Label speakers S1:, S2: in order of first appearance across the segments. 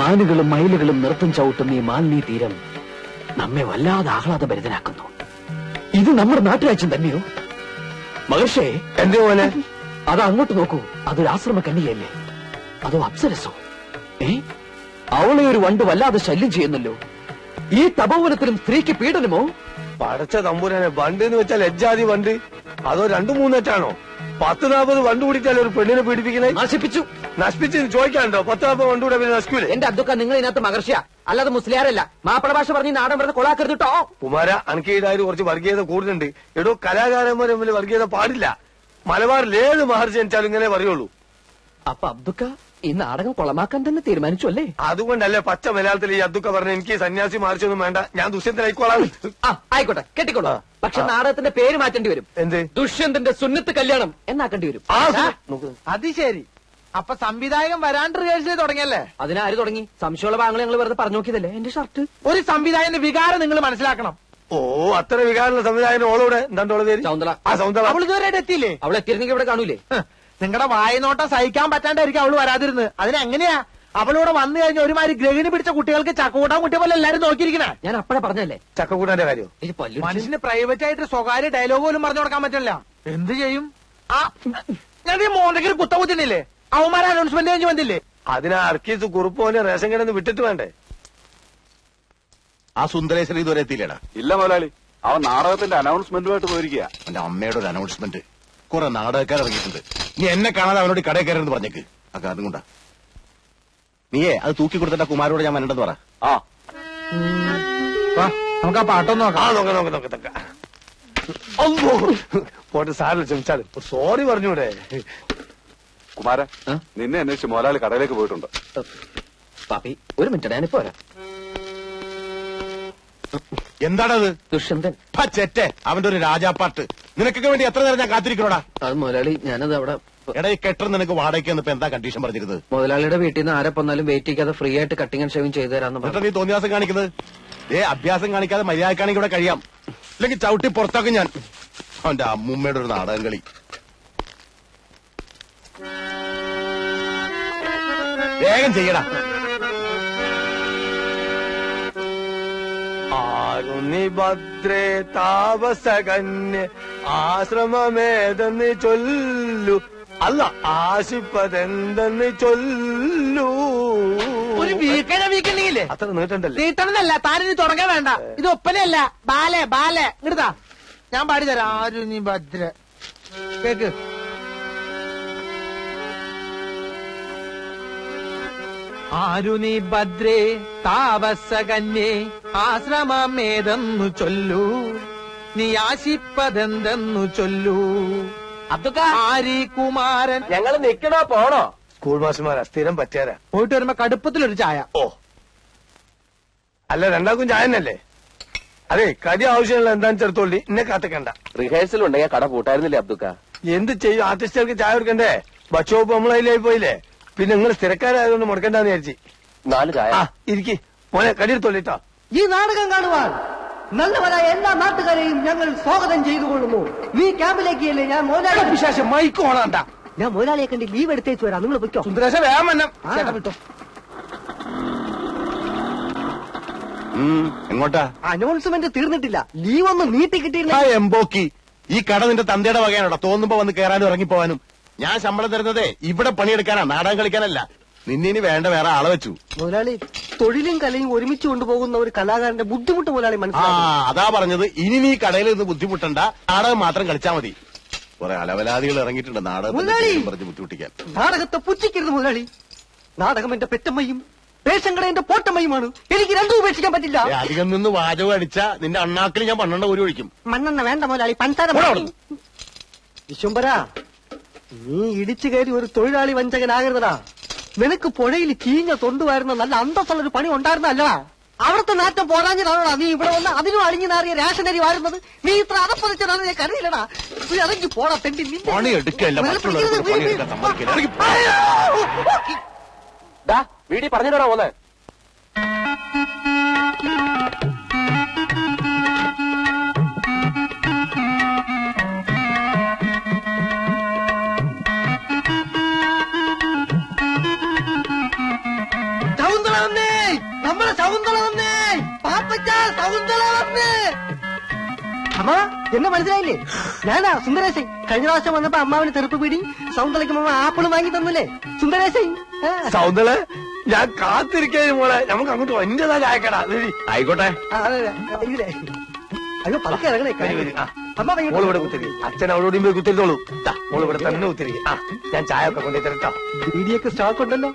S1: മാനുകളും മയിലുകളും നൃത്തം ചവിട്ടുന്ന ഈ മാലിന്യ തീരം നമ്മെ വല്ലാതെ ആഹ്ലാദഭരിതനാക്കുന്നു. ഇത് നമ്മുടെ നാട്ടുരാജ്യം തന്നെയോ? മഹർഷേ,
S2: എന്തോ പോലെ
S1: അത് അങ്ങോട്ട് നോക്കൂ. അതൊരു ആശ്രമ കന്യകയല്ലേ? അതോ അപ്സരസോ? അവളെ ഒരു വണ്ട് വല്ലാതെ ശല്യം ചെയ്യുന്നല്ലോ. ഈ തപോവനത്തിലും സ്ത്രീക്ക് പീഡനമോ?
S2: പടച്ച തമ്പുരാനെ, വണ്ട് എന്ന് വെച്ചാൽ ലജ്ജാതി വണ്ട്. അതോ 2-3 10-40 വണ്ട് കൂടിയിട്ടല്ലേ ഒരു പെണ്ണിനെ പീഡിപ്പിക്കണേ? നശിപ്പിച്ച് ചോദിക്കാനുണ്ടോ? 10-40 വണ്ട് കൂടെ നശിക്കൂലേ?
S1: എന്റെ അതൊക്കെ നിങ്ങൾ ഇതിനകത്ത് മഹർഷിയ, അല്ലാതെ മുസ്ലിയാരല്ല. മാപ്പിള ഭാഷ പറഞ്ഞ് നാടൻ പറഞ്ഞ് കൊളാക്കരുത് കേട്ടോ.
S2: കുമാര, അനക്കീടായാലും കുറച്ച് വർഗീയത കൂടുതലുണ്ട്. എടോ, കലാകാരന്മാർ തമ്മിൽ വർഗീയത പാടില്ല. മലബാറിൽ ഏത് മഹർഷി ജനിച്ചാലും ഇങ്ങനെ പറയുള്ളൂ.
S1: അപ്പൊ അബ്ദുക്ക ഈ നാടകം കൊളമാക്കാൻ തന്നെ തീരുമാനിച്ചു അല്ലേ?
S2: അതുകൊണ്ടല്ലേ പച്ച മലയാളത്തിൽ ഈ അബ്ദുക്ക പറഞ്ഞ എനിക്ക് സന്യാസി മഹർഷിയൊന്നും വേണ്ട, ഞാൻ ദുഷ്യന്തനായിക്കോളാം.
S1: ആയിക്കോട്ടെ, കെട്ടിക്കോളൂ. പക്ഷെ നാടകത്തിന്റെ പേര് മാറ്റേണ്ടി വരും.
S2: എന്ത്?
S1: ദുഷ്യന്തന്റെ സുന്നത്ത് കല്യാണം എന്നാക്കേണ്ടി വരും.
S3: അത് ശരി. അപ്പൊ സംവിധായകൻ വരാണ്ട് റിഹേഴ്സൽ തുടങ്ങിയല്ലേ?
S1: അതിനാര് തുടങ്ങി? സംശയമുള്ള ഭാഗങ്ങൾ ഞങ്ങൾ വെറുതെ പറഞ്ഞു നോക്കിയതല്ലേ. എന്റെ ഷർട്ട്.
S3: ഒരു സംവിധായകന്റെ വികാരം നിങ്ങൾ മനസ്സിലാക്കണം.
S2: ഓ, അത്ര വികാരമുള്ള സംവിധായകൻ ഓളോടെ എന്താണ്ടോളെ പേര്?
S1: സൗന്ദല.
S2: സൗന്ദല.
S3: അവൾ ഇതുവരെ എത്തിയില്ലേ?
S1: അവൾ എത്തിയിരുന്നെങ്കിൽ ഇവിടെ കാണൂലേ?
S3: നിങ്ങളുടെ വായനോട്ടം സഹിക്കാൻ പറ്റാണ്ടായിരിക്കും അവള് വരാതിരുന്നത്. അതിനെങ്ങനെയാ അവളോട് വന്നു കഴിഞ്ഞ ഒരുമാതിരി ഗ്രഹിണി പിടിച്ച കുട്ടികൾക്ക് ചക്കൂട്ടാൻ കുട്ടിയെ പോലെ എല്ലാരും നോക്കിയിരിക്കണേ.
S1: ഞാൻ അപ്പഴേ പറഞ്ഞല്ലേ
S2: ചക്കക്കൂട്ടാന്റെ കാര്യം.
S3: മനുഷ്യന് പ്രൈവറ്റ് ആയിട്ട് സ്വകാര്യ ഡയലോഗ് പോലും പറഞ്ഞു കൊടുക്കാൻ പറ്റില്ല. എന്ത് ചെയ്യും? ഞാൻ ഈ മോണ്ടയ്ക്ക് കുത്ത കുത്തിണ്ടില്ലേ? അവന്മാരെ അനൗൺസ്മെന്റ് കഴിഞ്ഞ് വന്നില്ലേ?
S2: അതിനാ അർക്കീസ് കുറുപ്പോനെ റേഷൻ കടന്ന് വിട്ടിട്ട് വേണ്ടേ?
S4: ആ സുന്ദരേശ്വരൻ ഇതുവരെ എത്തിയില്ലേടാ?
S5: ഇല്ല മുതലാളി, അവൻ നാടകത്തിന്റെ അനൗൺസ്മെന്റുമായിട്ട് പോയിരിക്കുക.
S4: എന്റെ അമ്മയുടെ ഒരു അനൗൺസ്മെന്റ്. കുറെ നാടകക്കാർ ഇറങ്ങിയിട്ടുണ്ട്. നീ എന്നെ കാണാതെ അവനോട് കടയിൽ കയറെന്ന് പറഞ്ഞേക്ക്. ആ കാരണം കൊണ്ടാ. നീയേ അത് തൂക്കി കൊടുത്തിട്ട് കുമാരോട് ഞാൻ വരണ്ടെന്ന് പറ.
S3: നമുക്ക് ആ പാട്ടൊന്നും
S2: നോക്കാം. പോട്ടെ, സാറിന് ക്ഷമിച്ചാലും സോറി പറഞ്ഞൂടെ?
S5: കുമാര, നിന്നെ അന്വേഷിച്ച് മുതലാളി കടയിലേക്ക് പോയിട്ടുണ്ട്.
S1: പാപ്പി ഒരു മിനിറ്റ്, ഞാനിപ്പോ വരാം.
S4: എന്താണത്?
S1: ദുഷ്യന്തൻ.
S4: ചെറ്റെ, അവന്റെ ഒരു രാജാപ്പാട്ട്. നിനക്കൊക്കെ വേണ്ടി എത്ര നേരം ഞാൻ കാത്തിരിക്കണോടാ?
S1: അത് മുതലാളി, ഞാനത് അവിടെ.
S4: എടാ, ഈ കെട്ടർ നിനക്ക് വാടകയ്ക്ക് ഇപ്പൊ എന്താ കണ്ടീഷൻ പറഞ്ഞിരുന്നത്?
S1: മുതലാളിയുടെ വീട്ടിൽ നിന്ന് ആരെ വന്നാലും വെയിറ്റ് ചെയ്യാതെ ഫ്രീ ആയിട്ട് കട്ടിംഗ് ആൻഡ് ഷേവിംഗ് ചെയ്തു തരാന്ന് പറഞ്ഞു.
S4: നീ തോന്നിയാസം കാണിക്കുന്നത്? അഭ്യാസം കാണിക്കാതെ മര്യാദക്കാണെങ്കിൽ ഇവിടെ കഴിയാം, അല്ലെങ്കിൽ ചവിട്ടി പുറത്താക്കും ഞാൻ. അവന്റെ അമ്മൂമ്മയുടെ ഒരു നാടകം കളി. വേഗം ചെയ്യടാ.
S2: ആരുണി ഭദ്രേ താപസകന്യ ആശ്രമമേതെന്ന് ചൊല്ലു, അല്ല ആശിപ്പതെന്തെന്ന് ചൊല്ലു.
S3: ഒരു വീക്കണ്ടെങ്കിലേ
S2: അത്ര നീട്ടണ്ടല്ലേ?
S3: നീട്ടണമെന്നല്ല, താനിനി തുടങ്ങാൻ വേണ്ട. ഇത് ഒപ്പനയല്ല, ബാലെ ബാലെ. ഇങ്ങടുതാ, ഞാൻ പാടിത്തരാം. ആരുണി ഭദ്ര കേക്ക്. ആരുണി ഭദ്രേ താപസകന്യേ ആശ്രമമേതെന്നു ചൊല്ലു, നീ ആശിപ്പതെന്തെന്നു ചൊല്ലു. ആരി കുമാരൻ.
S1: ഞങ്ങൾ നിക്കണോ പോണോ?
S2: സ്കൂൾ മാസ്റ്റർമാരാ, സ്ഥിരം പറ്റിയാരാ.
S3: പോയിട്ട് വരുമ്പോ കടുപ്പത്തിലൊരു ചായ.
S2: ഓ, അല്ല രണ്ടാക്കും ചായ തന്നെയല്ലേ? അതെ, കടി ആവശ്യമുള്ള എന്താന്ന് ചേർത്തോളി, എന്നെ കാത്തിക്കണ്ട.
S1: റിഹേഴ്സൽ ഉണ്ടെങ്കിൽ കട പൂട്ടായിരുന്നില്ലേ അബ്ദുക്ക?
S2: എന്ത് ചെയ്യും, ആർട്ടിസ്റ്റുകൾക്ക് ചായ കൊടുക്കണ്ടേ? ബച്ചോപ്പ് നമ്മളതിലായി പോയില്ലേ? പിന്നെ നിങ്ങൾ സ്ഥിരക്കാരായതുകൊണ്ട് മുടക്കണ്ടെന്ന് വിചാരിച്ചു.
S1: 4 ചായ.
S2: ഇരിക്കി മോനെ, കടിയെടുത്തോളിട്ടോ.
S6: ഈ നാടകം കാണുവാൻ നല്ലവരായ എല്ലാ നാട്ടുകാരെയും ഞങ്ങൾ സ്വാഗതം ചെയ്തുകൊള്ളുന്നു. ഈ ക്യാമ്പിലേക്ക് അല്ലേ ഞാൻ മുതലാളി.
S3: വിശേഷം മൈക്ക് ഓണാണ്ട.
S6: ഞാൻ മുതലാളിയെ കണ്ട് ലീവ് എടുത്തേച്ച് വരാം, നിങ്ങൾ പൊയ്ക്കോ.
S3: സുന്ദരേശ വേഗം വന്നം. വിട്ടോ.
S4: എങ്ങോട്ടാ?
S6: അനൗൺസ്മെന്റ് തീർന്നിട്ടില്ല, ലീവ് ഒന്ന് നീട്ടി കിട്ടിയില്ല.
S4: എംബോക്കി, ഈ കട നിന്റെ തന്തയുടെ വകയാണോടാ? തോന്നുമ്പോ വന്ന് കയറാനും ഇറങ്ങിപ്പോവാനും. ഞാൻ ശമ്പളം തരുന്നതേ ഇവിടെ പണിയെടുക്കാനാ, നാടകം കളിക്കാനല്ല. നിന്നിനി വേണ്ട വേറെ ആളെ വെച്ചു.
S6: മുതലാളി, തൊഴിലും കലയും ഒരുമിച്ച് കൊണ്ടുപോകുന്ന ഒരു കലാകാരന്റെ ബുദ്ധിമുട്ട് മുതലാളി മനസ്സിലാക്കി.
S4: അതാ പറഞ്ഞത്, ഇനി നീ കടയിൽ നിന്ന് ബുദ്ധിമുട്ടണ്ട, നാടകം മാത്രം കളിച്ചാ മതി. കുറെ അലവലാദികൾ ഇറങ്ങിയിട്ടുണ്ട് നാടകം പറഞ്ഞ് ബുദ്ധിമുട്ടിക്കാൻ.
S6: നാടകത്തെ പുച്ഛിക്കരുത് മുതലാളി. നാടകം എന്റെ പെറ്റമ്മയും റേഷൻ കട എന്റെ പോട്ടമ്മയുമാണ്. എനിക്ക് രണ്ടും ഉപേക്ഷിക്കാൻ പറ്റില്ല.
S4: അധികം നിന്ന് വാചകം അടിച്ച നിന്റെ അണ്ണാക്കിൽ ഞാൻ 12 ഒരു ഒഴിക്കും.
S6: മണ്ണെണ്ണ വേണ്ട മുതലാളി, പഞ്ചാര. വിശ്വംബര, നീ ഇടിച്ചു കയറി ഒരു തൊഴിലാളി വഞ്ചകനാകരുതടാ. നിനക്ക് പുഴയിൽ ചീഞ്ഞ തൊണ്ടുവായിരുന്ന നല്ല അന്തസ്സുള്ളൊരു പണി ഉണ്ടായിരുന്നല്ലടാ. അവിടുത്തെ നാറ്റം പോരാഞ്ഞതാണോടാ നീ ഇവിടെ വന്ന് അതിനും അളിഞ്ഞു നാറിയ റേഷനരി വാരുന്നത്? നീ ഇത്ര അതപ്പതിച്ചതാണ് ഞാൻ കരുതിയില്ലടാ. നീ ഇറങ്ങി പോടാ തെണ്ടി.
S4: പണി എടുക്കല്ല,
S1: വീടി പറഞ്ഞിട്ടാ പോന്നെ.
S6: ചൗന്തള നമ്മളെ ശകുന്തള വന്നേ, പാപ്പച്ച ശകുന്തള വന്നേ. അമ്മ എന്നെ മനസ്സിലായില്ലേ? ഞാനാ സുന്ദരേശൻ. കഴിഞ്ഞ പ്രാവശ്യം വന്നപ്പോ അമ്മാവിന് തെറുപ്പ് പിടി, സൗന്ദര്യക്ക് അമ്മ ആപ്പിള് വാങ്ങി തന്നില്ലേ സുന്ദരേശൻ.
S2: സൗന്ദര്യ ഞാൻ കാത്തിരിക്കേ മോളെ, നമുക്ക് അങ്ങോട്ട് എന്റേതാ ചായക്കടാ.
S1: ആയിക്കോട്ടെ.
S6: അയ്യോ പതുക്കെ ഇറങ്ങണേ. അമ്മ
S2: മോള് ഇവിടെ കുത്തിരി, അച്ഛൻ അവളോടും പോയി കുത്തിരിത്തോളൂ. മോള് ഇവിടെ തന്നെ കുത്തിരി. ഞാൻ ചായ ഒക്കെ കൊണ്ടേ തരട്ടോ.
S6: ബീഡിയൊക്കെ സ്റ്റോക്ക് ഉണ്ടല്ലോ.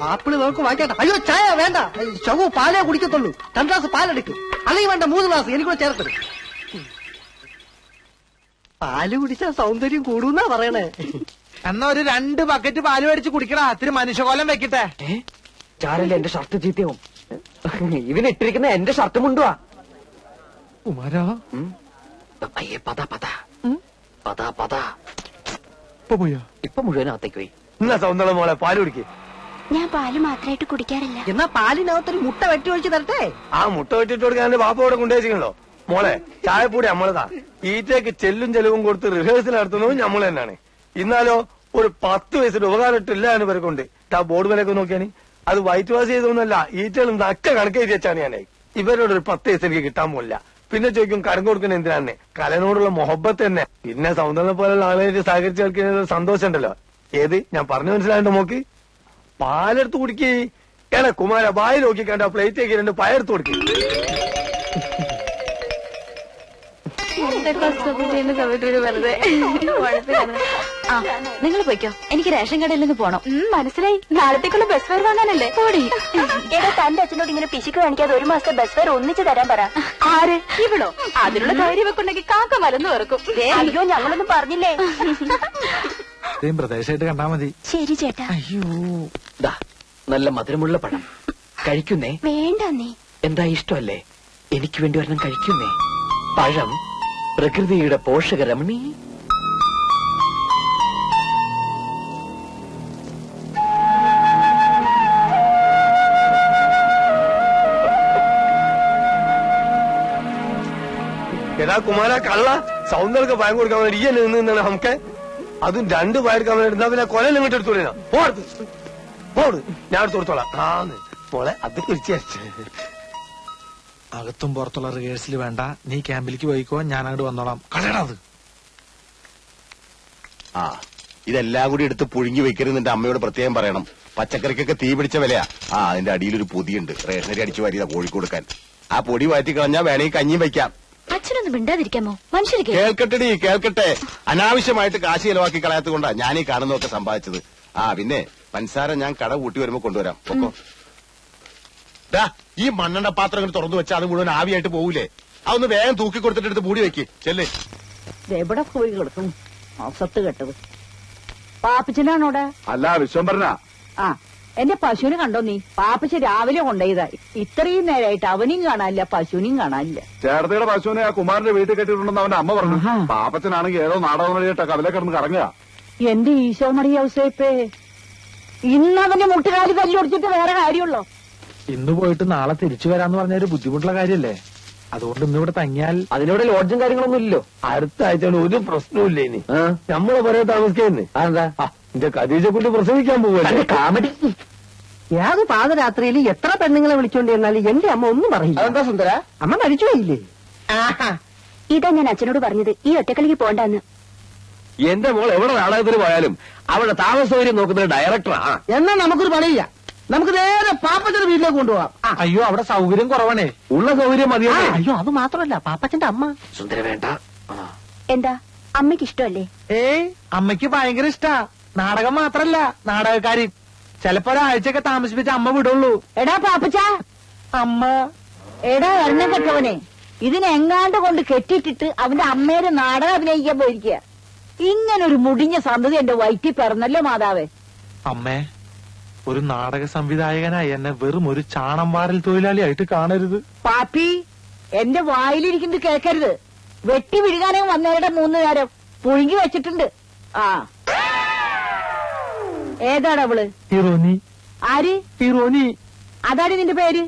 S6: ആപ്പിള് നമുക്ക് വാങ്ങിക്കട്ടെ. അയ്യോ ചായ വേണ്ട, ശവു പാലേ കുടിക്കത്തുള്ളൂ. 2 ഗ്ലാസ് പാലെടുക്കും, അല്ലെങ്കിൽ വേണ്ട 3 ഗ്ലാസ് എനിക്കൂടെ ചേർത്തത്. പാല് കുടിച്ചാ സൗന്ദര്യം കൂടുന്നാ പറയണേ.
S3: എന്നാ ഒരു 2 ബക്കറ്റ് പാല് മേടിച്ച് കുടിക്കടാ, ഇത്തിരി മനുഷ്യകോലം വെക്കട്ടെ.
S1: ചാരല്ലേ എന്റെ ഷർട്ട് ചീത്തയാവും. ഇവനിട്ടിരിക്കുന്ന എന്റെ ഷർട്ട് മുണ്ടുവാ.
S3: കുമാരാ
S1: അയ്യേ പതാ പതാ പതാ പതാ.
S3: പോയാ
S1: ഇപ്പൊ മുഴുവനകത്തേക്ക് പോയി.
S2: എന്നാ സൗന്ദര്യ മോളെ പാല് കുടിക്കേ.
S7: ഞാൻ പാല് മാത്രമായിട്ട് കുടിക്കാറില്ല.
S6: എന്നാ പാലിനകത്തൊരു മുട്ട വെട്ടി ഒഴിച്ച് തരട്ടെ.
S2: ആ മുട്ട വെട്ടിട്ട് കൊടുക്കാൻ എന്റെ ബാപ്പ ഇവിടെ കൊണ്ടുവച്ചിട്ടുണ്ടോ? മോളെ ചായപ്പൊടി നമ്മളതാ. ഈറ്റയ്ക്ക് ചെല്ലും ചെലവും കൊടുത്ത് റിഹേഴ്സൽ നടത്തുന്നതും നമ്മൾ തന്നെയാണ്. ഇന്നാലോ ഒരു 10 വയസ്സിന്റെ ഉപകാരം ഇട്ടില്ല എന്ന് പേർക്കുണ്ട്. ആ ബോർഡ് വിലയൊക്കെ നോക്കിയാനി അത് വൈറ്റ് വാഷ് ചെയ്തൊന്നല്ല, ഈറ്റകളും നക്ക കണക്കെഴുതി വെച്ചാണ് ഞാനേ. ഇവരോട് ഒരു 10 വയസ്സ് എനിക്ക് കിട്ടാൻ പോലില്ല. പിന്നെ ചോദിക്കും കരം കൊടുക്കുന്ന എന്തിനാണ്? കലനോടുള്ള മൊഹബത്ത് തന്നെ. പിന്നെ സൗന്ദര്യം പോലുള്ള ആളുകളായിട്ട് സഹകരിച്ച് കളിക്കുന്ന സന്തോഷം ഉണ്ടല്ലോ. ഏത് ഞാൻ പറഞ്ഞു മനസ്സിലായിട്ട് നോക്കി. പാലെടുത്ത് കുടിക്കേ. ഏടാ കുമാര വായി നോക്കി കണ്ട പ്ലേറ്റേക്ക് 2 പയർത്ത് കൊടുക്കേ.
S7: നിങ്ങൾ പോയിക്കോ, എനിക്ക് റേഷൻ കടയിൽ നിന്ന് പോണം. മനസ്സിലായി, നാളത്തേക്കുള്ള ബസ് ഫെയർ വാങ്ങാനല്ലേ. പോടി. ഏതാ തന്റെ അച്ഛനോട് ഇങ്ങനെ പിശുക്ക് കാണിക്കാതെ 1 മാസത്തെ ബസ് ഫെയർ ഒന്നിച്ച് തരാൻ പറ. ആര്? ഇവളോ? അതിനുള്ള ധൈര്യം വെക്കുണ്ടെങ്കിൽ കാക്ക മലന്ന് വെറുക്കും. അയ്യോ ഞങ്ങളൊന്നും പറഞ്ഞില്ലേ.
S3: പ്രദേശമായിട്ട് കണ്ടാ മതി.
S7: ശരി ചേട്ടാ.
S3: അയ്യോ
S1: നല്ല മധുരമുള്ള പഴം കഴിക്കുന്നേ.
S7: വേണ്ട നീ.
S1: എന്താ ഇഷ്ടമല്ലേ? എനിക്ക് വേണ്ടി ഒരെണ്ണം കഴിക്കുന്നേ. പഴം പ്രകൃതിയുടെ പോഷകരമണി.
S2: എടാ കുമാര കള്ള, സൗന്ദര്യ പയം കൊടുക്കാൻ വേണ്ടി ഈ എന്നെ നിന്നാണ് നമുക്ക്. അതും 2 പയർക്കാൻ വേണ്ടി എടുത്താ പിന്നെ കൊല ഇങ്ങോട്ട് എടുത്തോളിനാ. പോട് ഞാൻ എടുത്ത് കൊടുത്തോളാം. മോളെ അത് കുറിച്ച്
S3: അകത്തും പുറത്തുള്ള റിഹേഴ്സൽ വേണ്ട, നീ ക്യാമ്പിലേക്ക് പോയിക്കോ, ഞാൻ അങ്ങോട്ട് വന്നോളാം. കളയണത്.
S4: ആ ഇതെല്ലാം കൂടി എടുത്ത് പുഴുങ്ങി വെക്കരുത് എന്റെ അമ്മയോട് പ്രത്യേകം പറയണം. പച്ചക്കറിക്കൊക്കെ തീ പിടിച്ച വിലയാ. അതിന്റെ അടിയിലൊരു പൊതിയുണ്ട്, റേഷനരി അടിച്ചു വാരിയതാ കോഴിക്ക് കൊടുക്കാൻ. ആ പൊടി വാറ്റി കളഞ്ഞാ വേണമെങ്കിൽ കഞ്ഞിയും വെക്കാം.
S7: അച്ഛനൊന്നും മിണ്ടാതിരിക്കാമോ? മനുഷ്യർ
S4: കേൾക്കട്ടെടി കേൾക്കട്ടെ. അനാവശ്യമായിട്ട് കാശ് ചെലവാക്കി കളയാത്തത് കൊണ്ടാ ഞാൻ ഈ കാണുന്നതൊക്കെ സമ്പാദിച്ചത്. പിന്നെ പഞ്ചസാര ഞാൻ കട കൂട്ടി വരുമ്പോ കൊണ്ടുവരാം. ഒക്കോ ഈ മണ്ണെണ്ണ പാത്രം ഇങ്ങനെ തുറന്നു വെച്ചാൽ അത് മുഴുവൻ ആവിയായിട്ട് പോകൂലേ? അതൊന്ന് വേഗം തൂക്കി കൊടുത്തിട്ട് എടുത്ത് മൂടി വെക്ക്. ചെല്ലേ
S8: എവിടെ പോയി കിടക്കും അസത്ത് കെട്ടത്. പാപ്പച്ചനാണോടെ?
S5: അല്ല വിശ്വംഭരനാ.
S8: ആ എന്റെ പശുവിനെ കണ്ടോ നീ? പാപ്പച്ച രാവിലെ കൊണ്ടുപോയതാ. ഇത്രയും നേരമായിട്ട് അവനെയും കാണാനില്ല, പശുവിനെയും കാണാനില്ല.
S5: ചേർത്തയുടെ പശുവിനെ ആ കുമാരന്റെ വീട്ടിൽ കെട്ടിയിട്ടുണ്ടെന്ന് അവന്റെ അമ്മ പറഞ്ഞു. പാപ്പച്ചനാണെങ്കിൽ ഏതോ നാടകം വഴിയിട്ട് കവലെ കിടന്ന് കറങ്ങുക.
S8: എന്റെ ഈശോ മറിയ ഔസേപ്പേ, ഇന്നവന്റെ മുട്ടുകാലി തല്ലൊടിച്ചിട്ട് വേറെ കാര്യമുള്ളോ?
S3: ഇന്ന് പോയിട്ട് നാളെ തിരിച്ചു വരാന്ന് പറഞ്ഞൊരു ബുദ്ധിമുട്ടുള്ള കാര്യല്ലേ. അതുകൊണ്ട് ഇന്നിവിടെ തങ്ങിയാൽ
S1: അതിനോട് ലോഡ്ജും കാര്യങ്ങളൊന്നും ഇല്ലല്ലോ.
S2: അടുത്ത ആഴ്ച ഒരു പ്രശ്നവും ഇനി നമ്മളെ പറയാൻ താമസിക്കുന്നേ.
S1: അതെന്താ?
S2: എന്റെ ഖദീജ കുട്ടി പ്രസവിക്കാൻ പോവല്ലേ.
S1: കാമഡി.
S6: ഏത് പാതരാത്രിയിൽ എത്ര പെണ്ണുങ്ങളെ വിളിച്ചോണ്ട് ചെന്നാലും എന്റെ അമ്മ ഒന്നും പറയില്ല.
S1: അതെന്താ സുന്ദര?
S6: അമ്മ മരിച്ചുപോയില്ലേ?
S7: ഇതാ ഞാൻ അച്ഛനോട് പറഞ്ഞത്, ഈ ഒറ്റക്കളിക്ക് പോണ്ടെന്ന്.
S1: എന്റെ മോൾ എവിടെ നാടകത്തിന് പോയാലും അവിടെ താമസ സൗകര്യം നോക്കുന്ന ഡയറക്ടറാ.
S6: എന്നാ നമുക്കൊരു പണിയില്ല, നമുക്ക് നേരെ പാപ്പച്ചന്റെ വീട്ടിലേക്ക് കൊണ്ടുപോകാം.
S3: അയ്യോ അവിടെ സൗകര്യം കുറവാണേ.
S1: ഉള്ള സൗകര്യം മതിയോ?
S6: അയ്യോ അത് മാത്രമല്ല, പാപ്പച്ചന്റെ അമ്മ.
S1: സുന്ദര വേണ്ട.
S7: എന്താ അമ്മയ്ക്ക് ഇഷ്ടമല്ലേ?
S3: അമ്മയ്ക്ക് ഭയങ്കര ഇഷ്ടാ. നാടകം മാത്രല്ല, നാടകക്കാരി. ചിലപ്പോ ഒരാഴ്ചയൊക്കെ താമസിപ്പിച്ച അമ്മ വിടുള്ളൂ.
S8: എടാ പാപ്പച്ച,
S3: അമ്മ
S8: എടാ എണ്ണ കെട്ടവനെ, ഇതിനെങ്ങാണ്ട് കൊണ്ട് കെട്ടിട്ടിട്ട് അവന്റെ അമ്മേരെ നാടകം അഭിനയിക്കാൻ പോയിരിക്കുക. ഇങ്ങനൊരു മുടിഞ്ഞ സന്തതി എന്റെ വയറ്റിൽ പിറന്നല്ലോ മാതാവേ.
S3: അമ്മേ, ഒരു നാടക സംവിധായകനായി എന്നെ വെറും ഒരു ചാണം വാരൽ തൊഴിലാളിയായിട്ട് കാണരുത്.
S8: പാപ്പി, എന്റെ വായിലിരിക്കുന്നത് കേൾക്കരുത്. വെട്ടി വിഴുകാനേ വന്നവരുടെ 3 നേരം പുഴുങ്ങി വെച്ചിട്ടുണ്ട്. ഏതാടാ അവള്?
S3: ഹീറോനി.
S8: ആര്?
S3: ഹീറോനി.
S8: അതാണ് നിന്റെ പേര്?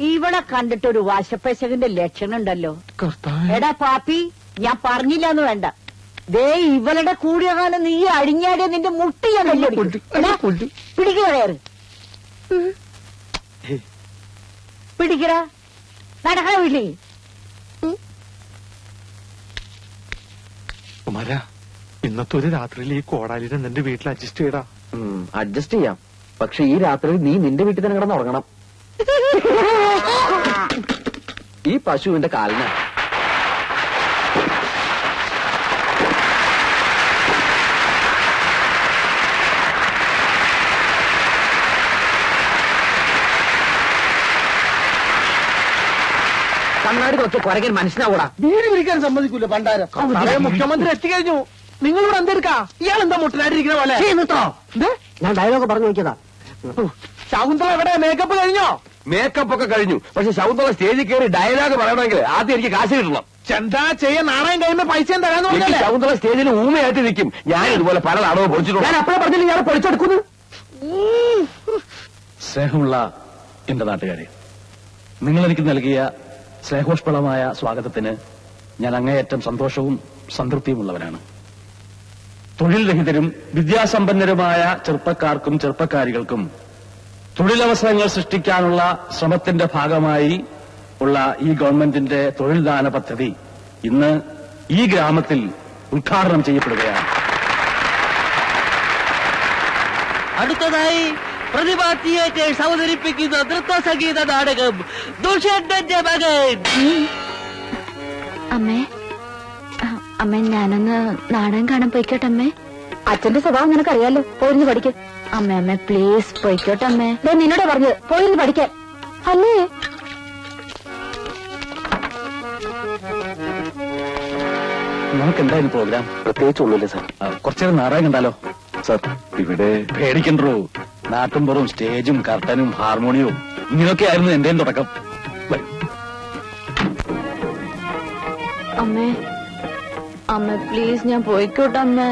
S8: ഇവളെ കണ്ടിട്ടൊരു വശപ്പശകന്റെ ലക്ഷണം ഉണ്ടല്ലോ. എടാ പാപ്പി, ഞാൻ പറഞ്ഞില്ലാന്ന് വേണ്ട. ദേ ഇവളുടെ കൂടിയ കാലം നീ അഴിഞ്ഞാടിയ നിന്റെ മുട്ടി ഞാൻ പിടിക്കുക. പിടിക്കടാ, നടക്കണ വീട്ടിൽ.
S3: കുമാര, ഇന്നത്തെ ഒരു രാത്രിയിൽ ഈ കോടാലിനെ നിന്റെ വീട്ടിൽ അഡ്ജസ്റ്റ് ചെയ്യടാ.
S1: അഡ്ജസ്റ്റ് ചെയ്യാം, പക്ഷെ ഈ രാത്രി നീ നിന്റെ വീട്ടിൽ തന്നെ കിടന്ന് ഉറങ്ങണം. ഈ പശുവിന്റെ കാലിന് കണ്ണാടി നോക്കി കുരകൻ മനുഷ്യനാവൂടാ.
S6: വീട് പിടിക്കാൻ സമ്മതിക്കൂല പണ്ടാരം.
S3: മുഖ്യമന്ത്രി എത്തിക്കഴിഞ്ഞു. നിങ്ങൾ ഇവിടെ എന്തെടുക്കാ? ഇയാൾ എന്താ മുട്ടനായിട്ടിരിക്കുന്ന പോലെ?
S6: ഞാൻ ഡയലോഗ് പറഞ്ഞു നോക്കിയതാ.
S3: ശകുന്തള എവിടെ? മേക്കപ്പ് കഴിഞ്ഞോ?
S2: മേക്കപ്പ് ഒക്കെ കഴിഞ്ഞു. പക്ഷെ ശകുന്തള സ്റ്റേജിൽ കയറി ഡയലോഗ് പറയണമെങ്കിൽ ആദ്യം എനിക്ക് കാശ് കിട്ടണം.
S3: ചെന്താ ചെയ്യാൻ നാണയം കഴിയുമ്പോ പൈസയും തരാന്ന് പറഞ്ഞല്ലേ?
S2: ശകുന്തള സ്റ്റേജിൽ ഊമയായിട്ട് നിൽക്കും. ഞാൻ ഇതുപോലെ പല നാടകവും പൊളിച്ചിട്ടുണ്ട്.
S1: ഞാൻ അപ്പഴേ പറഞ്ഞില്ല ഞാൻ പൊളിച്ചെടുക്കുന്നു.
S9: സ്നേഹമുള്ള എന്റെ നാട്ടുകാരെ, നിങ്ങൾ എനിക്ക് നൽകിയ സ്നേഹോഷ്പളമായ സ്വാഗതത്തിന് ഞാൻ അങ്ങേയറ്റം സന്തോഷവും സംതൃപ്തിയുമുള്ളവനാണ്. തൊഴിൽ രഹിതരും വിദ്യാസമ്പന്നരുമായ ചെറുപ്പക്കാർക്കും ചെറുപ്പക്കാരികൾക്കും തൊഴിലവസരങ്ങൾ സൃഷ്ടിക്കാനുള്ള ശ്രമത്തിന്റെ ഭാഗമായി ഉള്ള ഈ ഗവൺമെന്റിന്റെ തൊഴിൽദാന പദ്ധതി ഇന്ന് ഈ ഗ്രാമത്തിൽ ഉദ്ഘാടനം ചെയ്യപ്പെടുകയാണ്.
S6: അടുത്തതായി പ്രതിഭാ തിയേറ്റേഴ്സ് അവതരിപ്പിക്കുന്ന നൃത്ത സംഗീത നാടകം ദുഷ്യന്തന്റെ മകൻ.
S7: അമ്മേ, അമ്മേ ഞാനൊന്ന് നാടകം കാണാൻ പോയിക്കോട്ടെ അമ്മേ. അച്ഛന്റെ സ്വഭാവം നിനക്കറിയാലോ, പോയിരുന്നു പഠിക്കും. അമ്മേ അമ്മേ പ്ലീസ് പോയിക്കോട്ടെ അമ്മേ. നിന്നോട് പറഞ്ഞത് പോയിരുന്നു പഠിക്കാൻ അല്ലേ?
S9: നമുക്ക് എന്തായാലും പ്രോഗ്രാം
S1: പ്രത്യേകിച്ചൊന്നുമില്ല സാർ.
S9: കുറച്ചേരം നാടകം കണ്ടാലോ?
S1: സാർ ഇവിടെ
S9: പേടിക്കണ്ടോ, നാട്ടുംപുറവും സ്റ്റേജും കർട്ടനും ഹാർമോണിയവും ഇങ്ങനെയൊക്കെ ആയിരുന്നു എന്റെയും തുടക്കം. വരൂ.
S7: അമ്മേ അമ്മ പ്ലീസ് ഞാൻ പോയിക്കോട്ടെ അമ്മേ.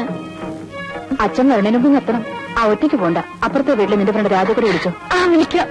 S7: അച്ഛൻ വരണേന് മുമ്പ് എത്തണം. ആ ഒറ്റയ്ക്ക് പോണ്ട. അപ്പുറത്തെ വീട്ടിൽ നിന്റെ ഫ്രണ്ട് രാജ കൂടെ വിളിച്ചോ. വിളിക്കാം.